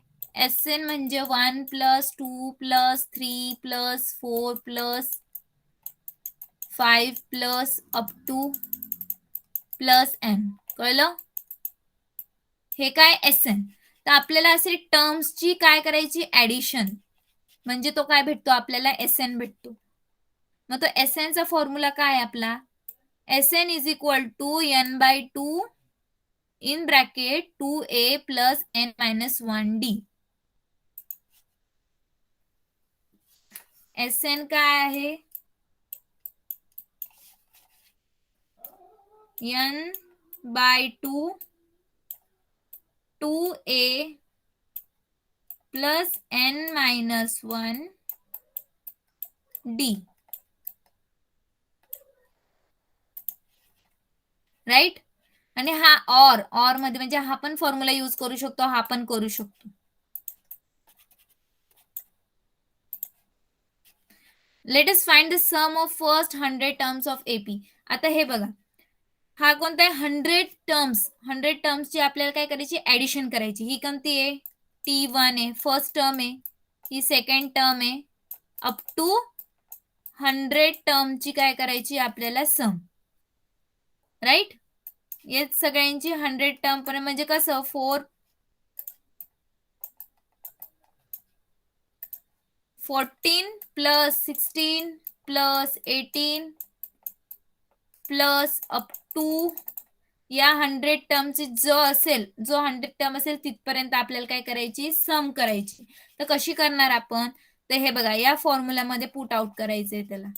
एस एन म्हणजे 1 plus 2 plus 3 plus 4 plus 5 plus up to plus N. कळलं, हे काय एस एन. तर आपल्याला असे टर्म्सची काय करायची, ऍडिशन, म्हणजे तो काय भेटतो आपल्याला, एस एन भेटतो. मग तो एस एन चा फॉर्म्युला काय आपला, S N is equal to N by 2 in bracket 2a plus N minus 1D. S N काय आहे, N by 2a plus N minus 1D, right. आणि हा ऑर मध्ये म्हणजे हा पण फॉर्म्युला यूज करू शकतो, हा पण करू शकतो. Let us find the sum of first 100 terms of AP. आता हे बघा, हा कोणता आहे 100 टर्म्सची आपल्याला काय करायची, ऍडिशन करायची. ही कोणती आहे, T1 आहे, फर्स्ट टर्म आहे, ही सेकंड टर्म आहे, अप टू 100 टर्मची काय करायची आपल्याला सम, राईट. या सगळ्यांची 100 टर्म पर्यंत, म्हणजे कसं 14 plus 16 plus 18 plus up to या 100 टर्मची जो 100 टर्म असेल तिथपर्यंत आपल्याला काय करायची, सम करायची. तर कशी करणार आपण, तर हे बघा, या फॉर्म्युलामध्ये पुट आउट करायचंय त्याला.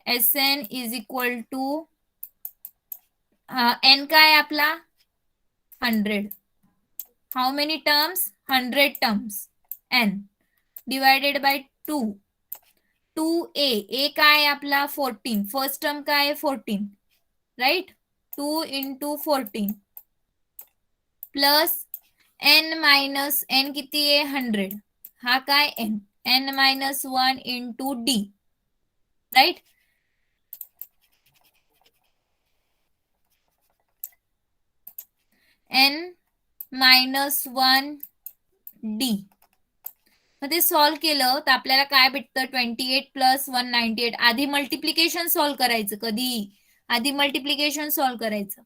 Sn is equal to n काय आहे आपला 100. How many terms 100 terms n divided by 2. 2a काय आहे आपला 14. फर्स्ट टर्म काय आहे 14 right. 2 into 14 plus n minus n किती आहे 100. हा काय n minus 1 into d right. n minus 1 d मध्ये सॉल्व्ह केलं तर आपल्याला काय भेटतं 28 प्लस 198. आधी मल्टिप्लिकेशन सॉल्व्ह करायचं. कधी आधी मल्टिप्लिकेशन सॉल्व्ह करायचं.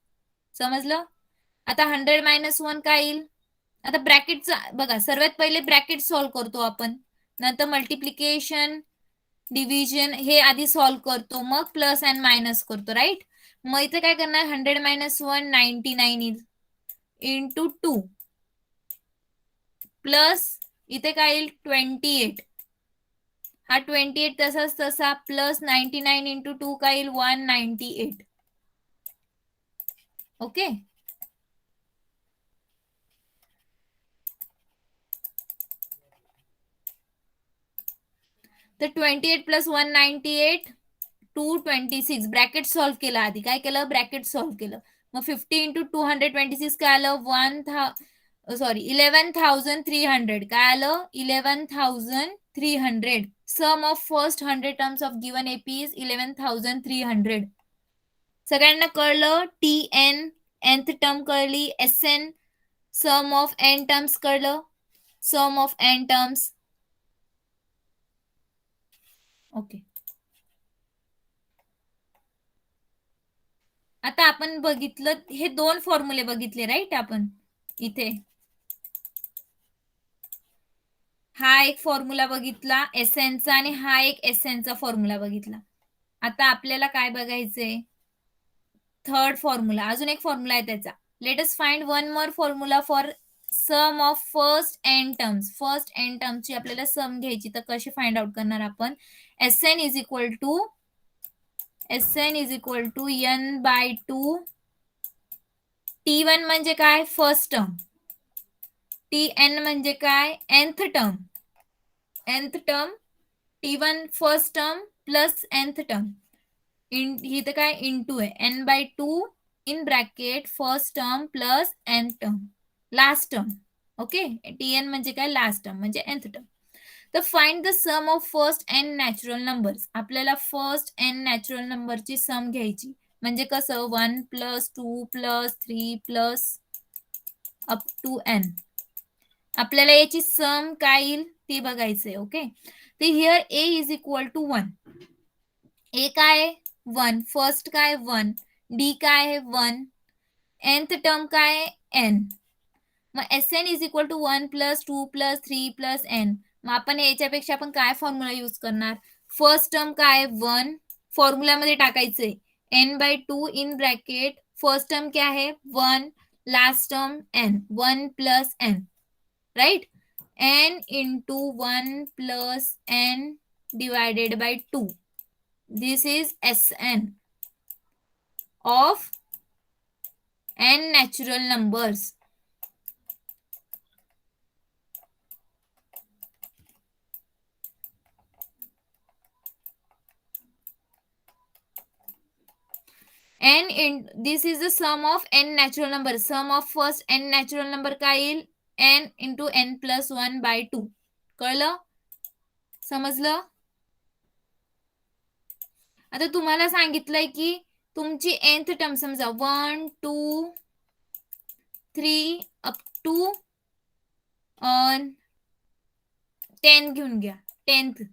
समजलं. आता 100 मायनस 1 काय येईल. आता ब्रॅकेटचा बघा सर्वात पहिले ब्रॅकेट सॉल्व्ह करतो आपण. नंतर मल्टिप्लिकेशन डिव्हिजन हे आधी सॉल्व्ह करतो मग प्लस अँड मायनस करतो राईट. मग इथे काय करणार 100 मायनस 1 99 येईल इंटू 2 प्लस इथे काय येईल 28. हा 28 तसाच तसा प्लस 99 इंटू 2 काय येईल 198. ओके. तर 28 प्लस 198 226. ब्रॅकेट सॉल्व्ह केलं आधी. काय केलं ब्रॅकेट सॉल्व्ह केलं. मग 50 इंटू 226 काय आलं 11,300. काय आलं 11,300. Sum of first 100 terms of given AP is 11,300. सगळ्यांना कळलं. टी एन nth टर्म कळली. S n sum of n terms कळलं. Sum of n terms. Okay. आता आपण बघितलं हे 2 फॉर्म्युले बघितले राईट. आपण इथे हा एक फॉर्म्युला बघितला एसएनचा आणि हा एक एसएनचा फॉर्म्युला बघितला. आता आपल्याला काय बघायचंय थर्ड फॉर्म्युला. अजून एक फॉर्म्युला आहे त्याचा. Let us find one more formula for sum of first N terms. First n टर्मची आपल्याला सम घ्यायची. तर कशी फाइंड आउट करणार आपण. S n is equal to n by 2. T1 म्हणजे काय फर्स्ट टर्म. Tn म्हणजे काय nth term. T1 first term plus nth term. इथं काय इंटू आहे n by 2 in bracket first term plus n term last term. Okay. Tn म्हणजे काय last term म्हणजे nth टर्म. तर find the sum of first n natural numbers. आपल्याला first n natural नंबरची sum घ्यायची. म्हणजे कसं 1 plus 2 plus 3 plus up to n. आपल्याला याची सम काय येईल ते बघायचंय. ओके. तर here a is equal to 1. a काय 1. फर्स्ट काय 1. d काय आहे 1. nth टर्म काय n. मग S N is equal to 1 plus 2 plus 3 plus n. मग आपण याच्यापेक्षा आपण काय फॉर्म्युला यूज करणार. फर्स्ट टर्म काय 1 फॉर्म्युलामध्ये टाकायचंय n by 2 in bracket first term क्या है 1 last term n 1 plus n right. n into 1 plus n divided by 2. This is Sn of n natural numbers. this is the sum of n natural number. sum of first n natural number काय येईल n into n plus 1 by 2. कळलं समजलं. आता तुम्हाला सांगितलंय की तुमची nth term समजा 1 2 3 अप टू 10 घेऊन घ्या 10th.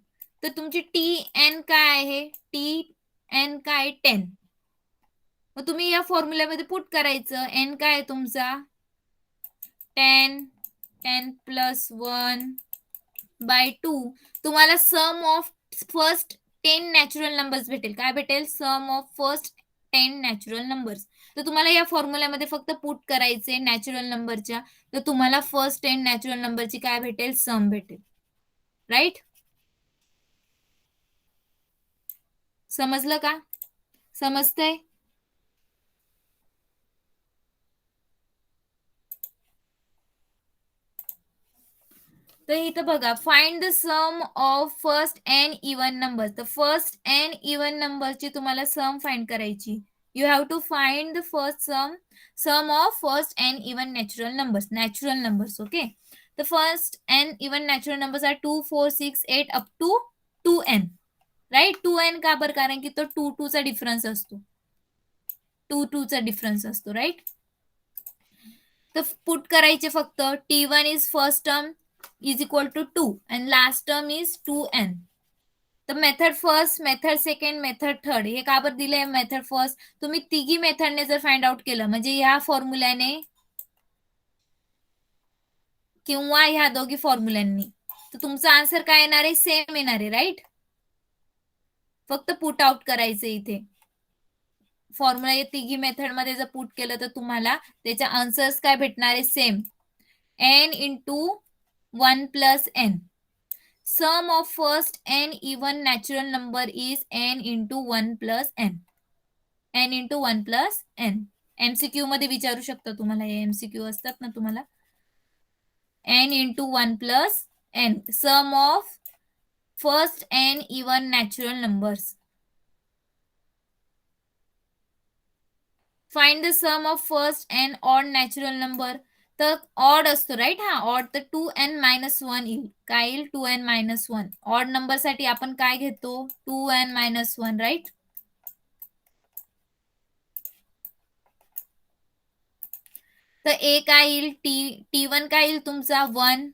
तर तुमची Tn काय आहे Tn काय 10. मग तुम्ही या फॉर्म्युल्यामध्ये पुट करायचं. n काय आहे तुमचा 10 10 प्लस 1 बाय 2. तुम्हाला सम ऑफ फर्स्ट 10 नॅचरल नंबर्स भेटेल. काय भेटेल सम ऑफ फर्स्ट 10 नॅचरल नंबर्स. तर तुम्हाला या फॉर्म्युल्यामध्ये फक्त पुट करायचे नॅचरल नंबरच्या. तर तुम्हाला फर्स्ट 10 नॅचरल नंबरची काय भेटेल सम भेटेल राईट. समजलं का? समजतंय? तर इथं बघा, find the sum of first N even number. तर फर्स्ट एन इवन नंबरची तुम्हाला सम फाइंड करायची. You have to find the first sum of first N even natural numbers. Okay. The first n even natural numbers are 2, 4, 6, 8 up to 2n. Right. 2n का बरं? कारण की तो 2 चा difference असतो. 2 चा डिफरन्स असतो. राईट. तर पुट करायचे फक्त. T1 is first term is equal to 2 and last term is 2n. तर method first, method second, method third हे का बरं दिलंय मेथड फर्स्ट? तुम्ही तिघी मेथडने जर फाइंड आउट केलं म्हणजे ह्या फॉर्म्युल्याने किंवा ह्या दोघी फॉर्म्युल्यांनी, तर तुमचा आन्सर काय येणार आहे? सेम येणार आहे. राईट. फक्त पुट आउट करायचं इथे. फॉर्म्युला या तिघी मेथड मध्ये जर पुट केलं तर तुम्हाला त्याच्या आन्सर्स काय भेटणार आहे? Same. n into 1 plus n. Sum of first n even natural number is n into 1 plus n. n into 1 plus n. MCQ मध्ये विचारू शकता तुम्हाला, हे एमसीक्यू असतात ना तुम्हाला. n into 1 plus n. Sum of first n even natural numbers. Find the sum of first N odd natural number. तर odd असतो. राईट. हा ऑड. तर 2n-1 येईल. काय येईल? 2n-1. ऑड नंबर साठी आपण काय घेतो? 2n-1. राईट. तर ए काय येईल? T1 काय येईल तुमचा? 1.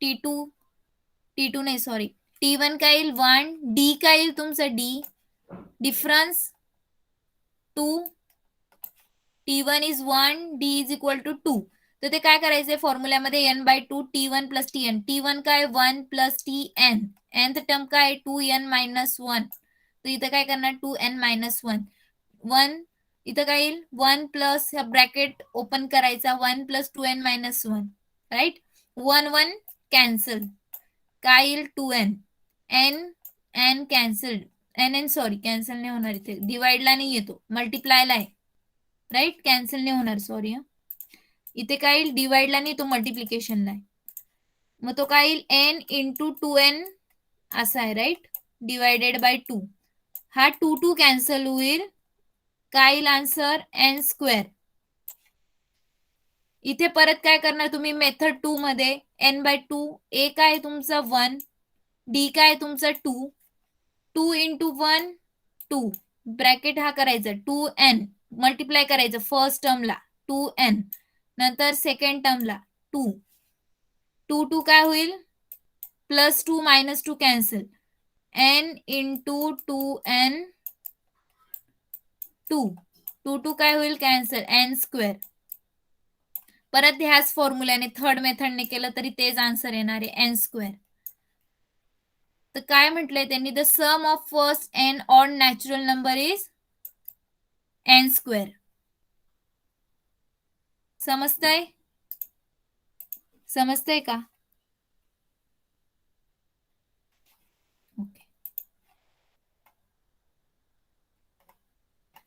T2 नाही, सॉरी. T1 काय येईल? 1. डी काय येईल तुमचा? D difference 2. T1 is 1, D is equal to 2. तर ते काय करायचंय फॉर्म्युल्यामध्ये? n/2 T1 plus Tn. T1 काय? 1 प्लस Tn. nth टर्म काय? 2n-1. तर इथं काय करणार? 2n-1. 1 इथं काय येईल? 1 प्लस ब्रॅकेट ओपन करायचा. 1 प्लस 2n-1. राईट. 1 1 कॅन्सल. काय येईल? 2n. n cancelled. n sorry cancel नाही होणार, इथे डिवाइडला नाही येतो, मल्टिप्लायला आहे. राईट. कॅन्सल नाही होणार, सॉरी. इथे काय येईल? डिवाइडला नाही, तो मल्टिप्लिकेशनला आहे. मग तो काय येईल? n इंटू 2n असा आहे. राईट. Divided by 2. हा 2 कॅन्सल होईल. काय येईल आन्सर? n². इथे परत काय करणार तुम्ही? मेथड 2 मध्ये n/2. ए काय तुमचा? 1. डी काय तुमचा? 2. 2 इंटू 1 2. ब्रॅकेट हा करायचा. 2n मल्टिप्लाय करायचं फर्स्ट टर्मला 2n, नंतर सेकंड टर्मला 2. 2 काय होईल? +2 -2 कॅन्सल. n इंटू 2n 2 काय होईल? कॅन्सल. n². परत ह्याच फॉर्म्युल्याने थर्ड मेथडने केलं तरी तेच आन्सर येणार आहे, n². तर काय म्हटलंय त्यांनी? The sum of first N odd natural number is n². समजतंय? समजतंय का? ओके.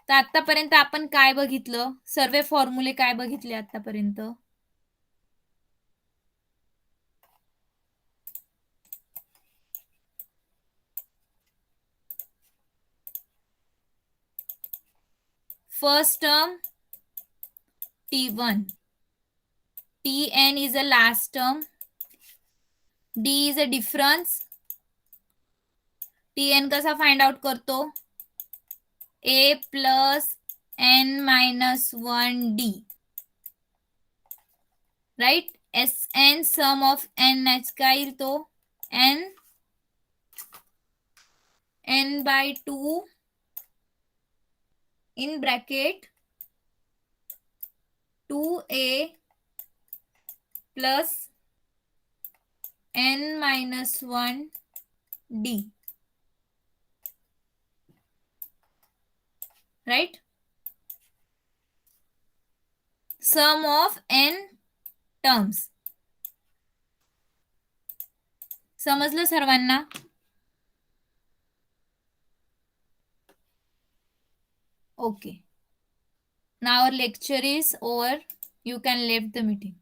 तर आतापर्यंत आपण काय बघितलं? सर्व फॉर्म्युले काय बघितले आतापर्यंत? First term T1. Tn is a last term. D is a difference. Tn कसा फाइंड आउट करतो? a plus n-1 D. Right. Sn sum of n काय येईल तो? n/2 in bracket 2a plus n-1 D. Right. Sum of n terms. समजलं सर्वांना? Okay. Now our lecture is over. You can leave the meeting.